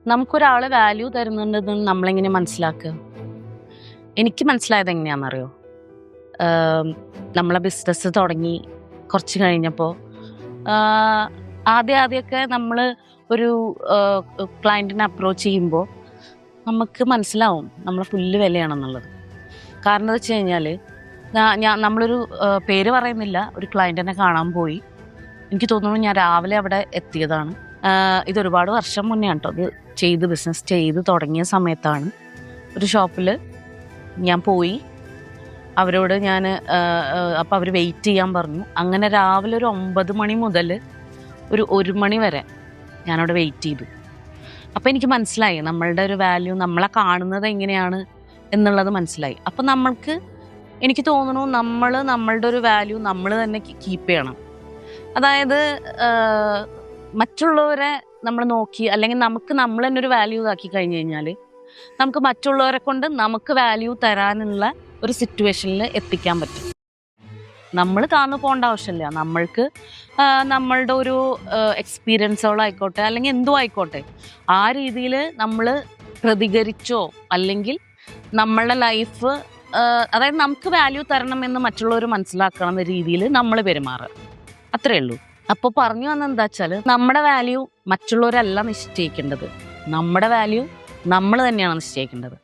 നമുക്കൊരാള് value തരുന്നുണ്ടെന്ന് നമ്മളെങ്ങനെ മനസ്സിലാക്കുക? എനിക്ക് മനസ്സിലായത് എങ്ങനെയാണെന്നറിയോ? നമ്മളെ ബിസിനസ് തുടങ്ങി കുറച്ച് കഴിഞ്ഞപ്പോൾ ആദ്യമൊക്കെ നമ്മൾ ഒരു ക്ലയൻറ്റിനെ അപ്രോച്ച് ചെയ്യുമ്പോൾ നമുക്ക് മനസ്സിലാവും നമ്മൾ ഫുള്ള് വിലയാണെന്നുള്ളത്. കാരണം എന്താ വെച്ച് കഴിഞ്ഞാൽ നമ്മളൊരു പേര് പറയുന്നില്ല, ഒരു ക്ലയൻറ്റിനെ കാണാൻ പോയി. എനിക്ക് തോന്നുന്നു ഞാൻ രാവിലെ അവിടെ എത്തിയതാണ്. ഇതൊരുപാട് വർഷം മുന്നേ കേട്ടോ ഇത് ബിസിനസ് ചെയ്ത് തുടങ്ങിയ സമയത്താണ്. ഒരു ഷോപ്പിൽ ഞാൻ പോയി, അവരോട് ഞാൻ അപ്പോൾ അവർ വെയിറ്റ് ചെയ്യാൻ പറഞ്ഞു. അങ്ങനെ രാവിലെ ഒരു 9 മണി മുതൽ ഒരു 1 മണി വരെ ഞാനവിടെ വെയിറ്റ് ചെയ്തു. അപ്പോൾ എനിക്ക് മനസ്സിലായി നമ്മളുടെ ഒരു വാല്യൂ, നമ്മളെ കാണുന്നത് എങ്ങനെയാണ് എന്നുള്ളത് മനസ്സിലായി. അപ്പം എനിക്ക് തോന്നുന്നു നമ്മളുടെ ഒരു വാല്യൂ നമ്മൾ തന്നെ കീപ്പ് ചെയ്യണം. അതായത് മറ്റുള്ളവരെ നമ്മൾ നോക്കി, അല്ലെങ്കിൽ നമ്മൾ തന്നെ ഒരു വാല്യൂ ആക്കി കഴിഞ്ഞ് കഴിഞ്ഞാൽ നമുക്ക് മറ്റുള്ളവരെ കൊണ്ട് നമുക്ക് വാല്യൂ തരാനുള്ള ഒരു സിറ്റുവേഷനിൽ എത്തിക്കാൻ പറ്റും. നമ്മൾ താന്നു പോകേണ്ട ആവശ്യമില്ല. നമ്മളുടെ ഒരു എക്സ്പീരിയൻസുകളായിക്കോട്ടെ, അല്ലെങ്കിൽ എന്തോ ആയിക്കോട്ടെ, ആ രീതിയിൽ നമ്മൾ പ്രതികരിച്ചോ, അല്ലെങ്കിൽ നമ്മളുടെ ലൈഫ്, അതായത് നമുക്ക് വാല്യൂ തരണമെന്ന് മറ്റുള്ളവർ മനസ്സിലാക്കണം എന്ന രീതിയിൽ നമ്മൾ പെരുമാറുക. അത്രയേ ഉള്ളൂ. അപ്പോൾ പറഞ്ഞു വന്നെന്താ വെച്ചാൽ, നമ്മുടെ വാല്യൂ മറ്റുള്ളവരല്ല നിശ്ചയിക്കേണ്ടത്. നമ്മുടെ വാല്യൂ നമ്മൾ തന്നെയാണ് നിശ്ചയിക്കേണ്ടത്.